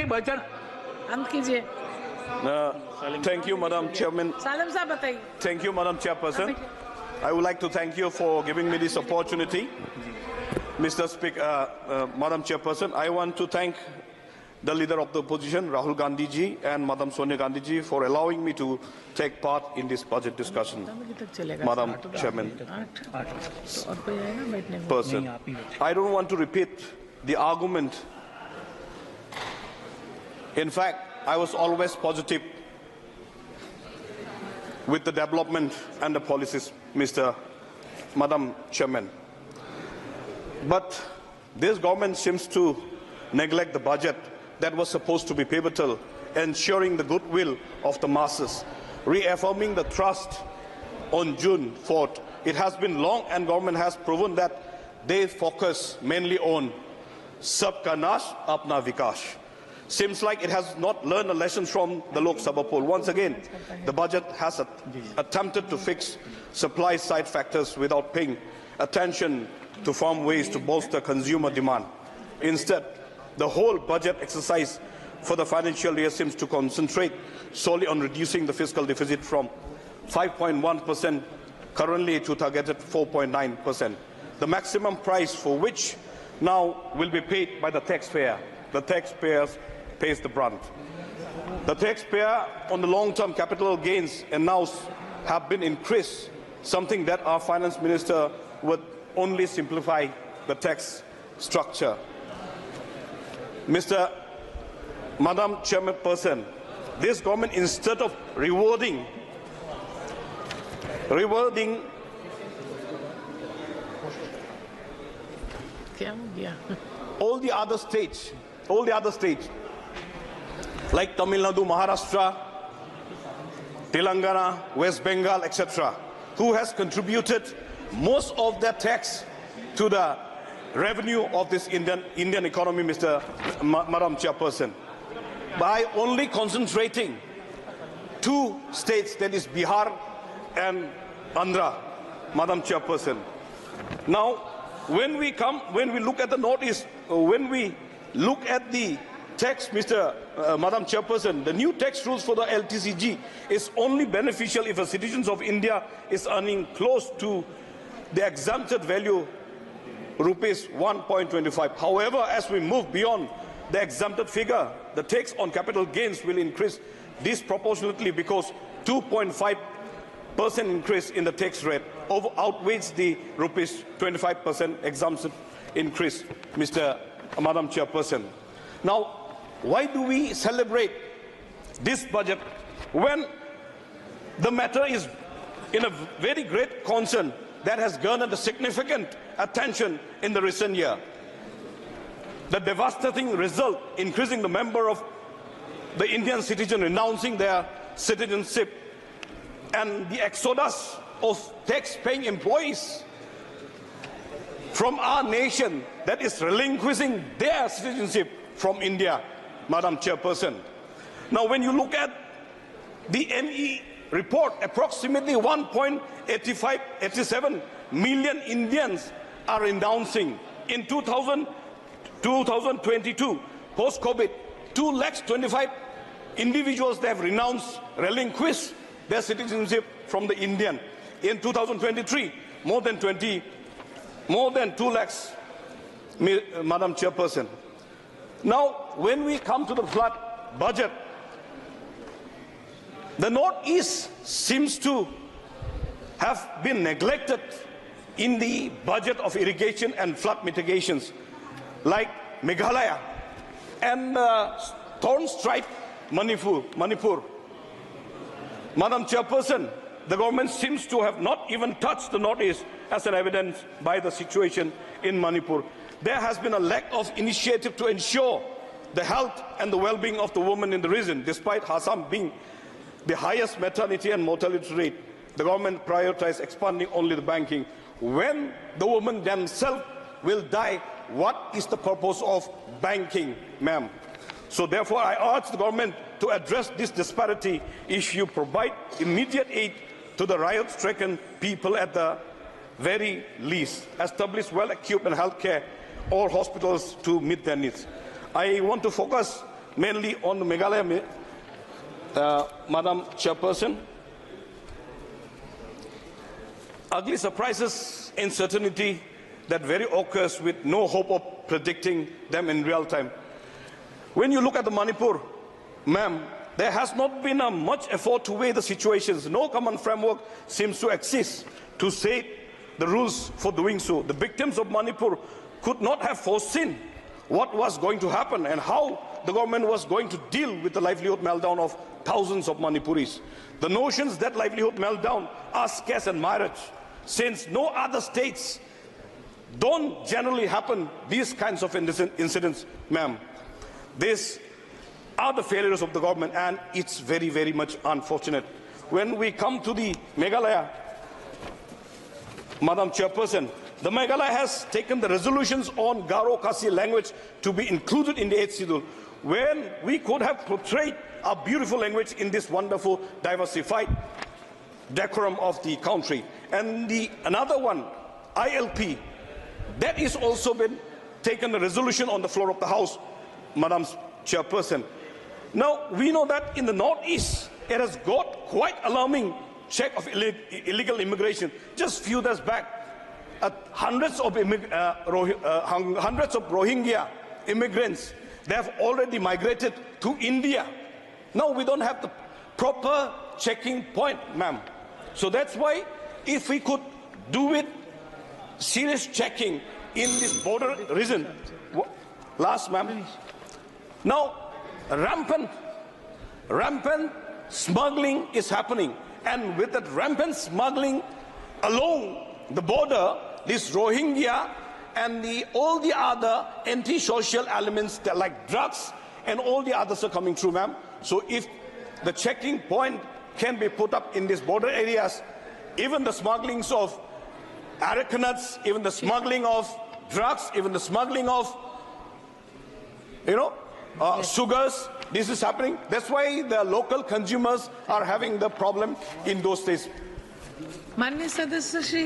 भाईचर अंत कीजिए. Thank you, Madam Chairman. Salam साहब बताइए. Thank you, Madam Chairperson. I would like to thank you for giving me this opportunity. Mr. Speaker, Madam Chairperson, I want to thank the leader of the opposition, Rahul Gandhi ji, and Madam Sonia Gandhi ji for allowing me to take part in this budget discussion. Madam Chairman, person, I don't want to repeat the argument. In fact, I was always positive with the development and the policies, Madam Chairman. But this government seems to neglect the budget that was supposed to be pivotal, ensuring the goodwill of the masses, reaffirming the trust on June 4th. It has been long, and government has proven that they focus mainly on Sabka Nash, Apna Vikash. Seems like it has not learned a lesson from the Lok Sabha poll. Once again, the budget has attempted to fix supply-side factors without paying attention to farm ways to bolster consumer demand. Instead, the whole budget exercise for the financial year seems to concentrate solely on reducing the fiscal deficit from 5.1% currently to targeted 4.9%. The maximum price for which now will be paid by the taxpayer. The taxpayers pays the brunt. The taxpayer on the long-term capital gains and now have been increased, something that our finance minister would only simplify the tax structure. Madam Chairperson, this government, instead of rewarding all the other states like Tamil Nadu, Maharashtra, Telangana, West Bengal, etc., who has contributed most of their tax to the revenue of this Indian economy, Madam Chairperson, by only concentrating two states, that is Bihar and Andhra, Madam Chairperson. Now, when we look at the Northeast, when we look at the tax, Madam Chairperson, the new tax rules for the LTCG is only beneficial if a citizen of India is earning close to the exempted value rupees 1.25. However, as we move beyond the exempted figure, the tax on capital gains will increase disproportionately because 2.5% increase in the tax rate outweighs the rupees 25% exemption increase, Madam Chairperson. Now, why do we celebrate this budget when the matter is in a very great concern that has garnered a significant attention in the recent year? The devastating result, increasing the number of the Indian citizens renouncing their citizenship, and the exodus of tax-paying employees from our nation that is relinquishing their citizenship from India, Madam Chairperson. Now, when you look at the NE report, approximately 1.87 million Indians are renouncing. In 2022, post-COVID, 225,000 individuals that have relinquished their citizenship from the Indian. In 2023, more than 2 lakhs, Madam Chairperson. Now, when we come to the flood budget, the Northeast seems to have been neglected in the budget of irrigation and flood mitigations, like Meghalaya and thorn-striped Manipur. Madam Chairperson, the government seems to have not even touched the Northeast, as an evidence by the situation in Manipur. There has been a lack of initiative to ensure the health and the well-being of the women in the region, despite Assam being the highest maternity and mortality rate. The government prioritized expanding only the banking. When the women themselves will die, what is the purpose of banking, ma'am? So therefore, I urge the government to address this disparity issue, provide immediate aid to the riot-stricken people at the very least, establish well-equipped and healthcare or hospitals to meet their needs. I want to focus mainly on the Meghalaya, Madam Chairperson. Ugly surprises, uncertainty that very occurs with no hope of predicting them in real time. When you look at the Manipur, ma'am, there has not been much effort to weigh the situations. No common framework seems to exist to set the rules for doing so. The victims of Manipur could not have foreseen what was going to happen and how the government was going to deal with the livelihood meltdown of thousands of Manipuris. The notions that livelihood meltdown are scarce and myriad, since no other states don't generally happen these kinds of incidents, ma'am. These are the failures of the government, and it's very, very much unfortunate. When we come to the Meghalaya, Madam Chairperson, the Meghalaya has taken the resolutions on Garo Kasi language to be included in the 8th schedule, when we could have portrayed a beautiful language in this wonderful, diversified decorum of the country. And another one, ILP, that is also been taken a resolution on the floor of the House, Madam Chairperson. Now, we know that in the Northeast, it has got quite alarming check of illegal immigration. Just few days back, hundreds of Rohingya immigrants, they have already migrated to India. Now we don't have the proper checking point, ma'am. So that's why if we could do it, serious checking in this border region. Last, ma'am. Now, rampant smuggling is happening. And with that rampant smuggling along the border, this Rohingya and all the other anti-social elements that like drugs and all the others are coming through, ma'am. So if the checking point can be put up in these border areas, even the smugglings of areca, even the smuggling of drugs, even the smuggling of, sugars, this is happening. That's why the local consumers are having the problem in those states. माननीय सदस्य श्री